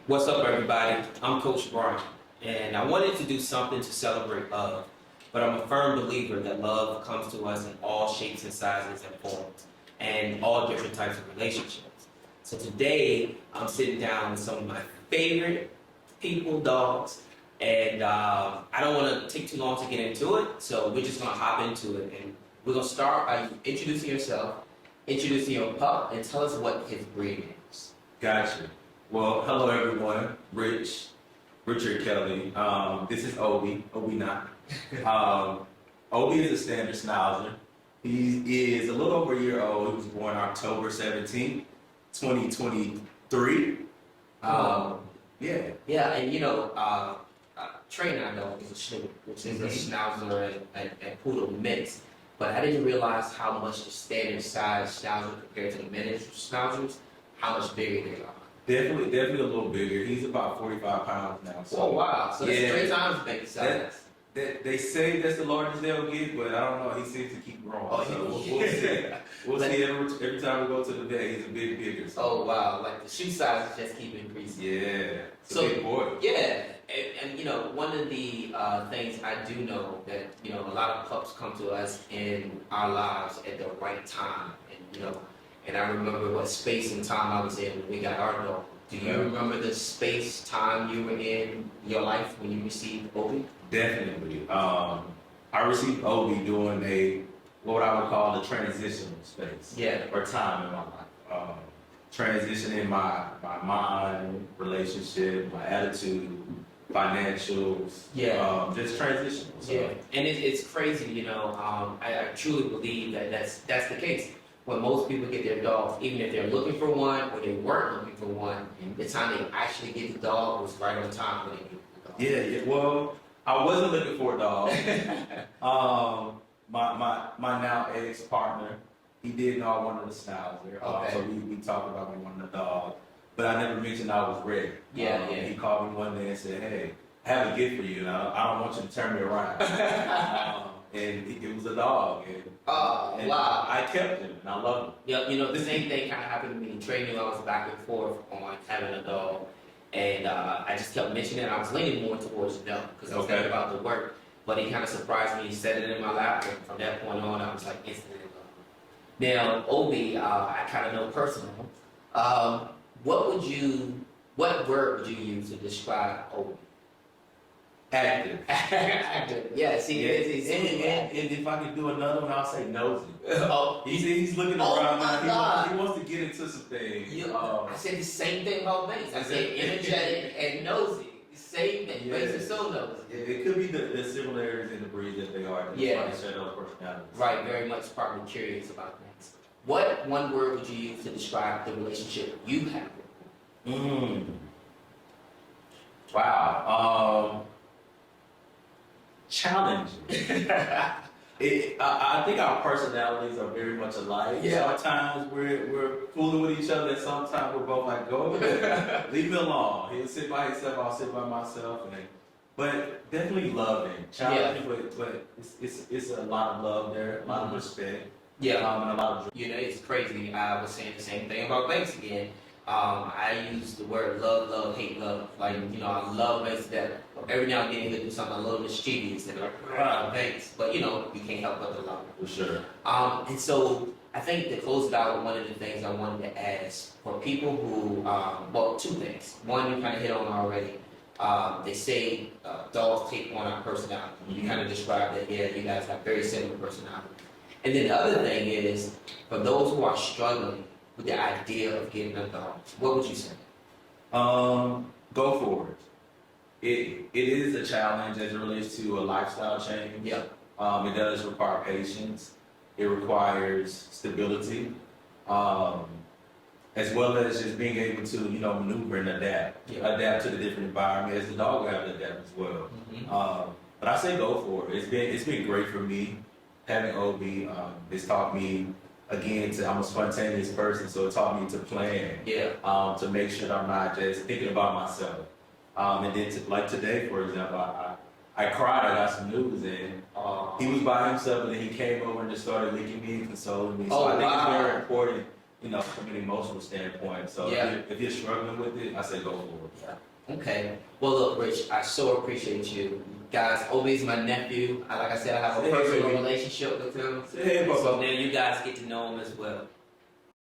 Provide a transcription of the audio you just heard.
What's up, everybody? I'm Coach Brian, and I wanted to do something to celebrate love, but I'm a firm believer that love comes to us in all shapes and sizes and forms, and all different types of relationships. So today, I'm sitting down with some of my favorite people, dogs, and I don't want to take too long to get into it, so we're just going to hop into it, and we're going to start by introducing yourself, introducing your pup, and tell us what his breed is. Gotcha. Well, hello everyone. Richard Kelly. This is Obinna. Obi is a standard Schnauzer. He is a little over a year old. He was born October 17th, 2023. Yeah. Yeah, and train I know is a Schnauzer, which is a Schnauzer and Poodle mix. But I didn't realize how much the standard size Schnauzer compared to the miniature Schnauzers, how much bigger they are. Definitely a little bigger. He's about 45 pounds now. So, oh wow! So that's 3 times bigger size. They say that's the largest they'll get, but I don't know. He seems to keep growing. Oh, so we'll see. We'll see every time we go to the vet. He's a bit bigger. So. Oh wow! Like the shoe sizes just keep increasing. Yeah. So big boy. Yeah, and one of the things I do know that a lot of pups come to us in our lives at the right time, and I remember what space and time I was in when we got our dog. Do you remember the space, time you were in your life when you received Obi? Definitely. I received Obi during what I would call the transitional space. Yeah. Or time in my life. Transitioning my mind, relationship, my attitude, financials. Yeah. Just transitional. So. Yeah. And it's crazy, I truly believe that that's the case. When most people get their dogs, even if they're looking for one or they weren't looking for one, the time they actually get the dog was right on time when they get the dog. Yeah. Well, I wasn't looking for a dog. My now ex-partner, he did know I wanted a Schnauzer. Okay. So we talked about me wanting a dog. But I never mentioned I was ready. Yeah. He called me one day and said, "Hey, I have a gift for you. And I don't want you to turn me around." And it was a dog. And wow. I kept him, and I love him. Yeah, the same thing kind of happened to me. Trey knew I was back and forth on having a dog. And I just kept mentioning it. I was leaning more towards no, because I was thinking about the work. But he kind of surprised me. He set it in my lap. And from that point on, I was like instantly in love. Now, Obi, I kind of know personally. What word would you use to describe Obi? Active. Active. Yeah, see, and if I could do another one, I'll say nosy. Oh, he's looking around now. He wants to get into some things. I said the same thing about Mace. I said energetic and nosy. The same thing. Mace is so nosy. Yeah, it could be the similarities in the breed that they are. Yeah. Share those personalities. Right, very much probably curious about things. What one word would you use to describe the relationship you have with them? Wow. Challenging. I think our personalities are very much alike. Yeah. Sometimes we're fooling with each other, and sometimes we're both like, "Go ahead, leave me alone." He'll sit by himself, I'll sit by myself, but definitely loving, challenging. Yeah. But it's a lot of love there, a lot of respect. Yeah. And a lot of it's crazy. I was saying the same thing about Banks again. I use the word love, hate, love. Like, I love Banks that every now and then he'll do something a little mischievous and like, Banks. But, you can't help but to love him. For sure. And so I think to close it out, one of the things I wanted to ask for people who, two things. One, you kind of hit on already. They say dogs take on our personality. You kind of described that, you guys have very similar personality. And then the other thing is, for those who are struggling with the idea of getting a dog, what would you say? Go for it. It is a challenge as it relates to a lifestyle change. Yeah. It does require patience. It requires stability, as well as just being able to, maneuver and adapt. Yeah. Adapt to the different environment, as the dog will have to adapt as well. But I say go for it. It's been great for me having Obi. It's taught me. Again, I'm a spontaneous person, so it taught me to plan. Yeah. To make sure that I'm not just thinking about myself. And then, like today, for example, I cried. I got some news, and he was by himself, and then he came over and just started licking me and consoling me. So I think it's very important you know, from an emotional standpoint. So Yeah. if you're struggling with it, I say go for it. Okay. Well, look, Rich, I so appreciate you. Guys, Obi's my nephew. Like I said, I have a Hey, personal baby. relationship with him. Say hey, So Papa. now you guys get to know him as well.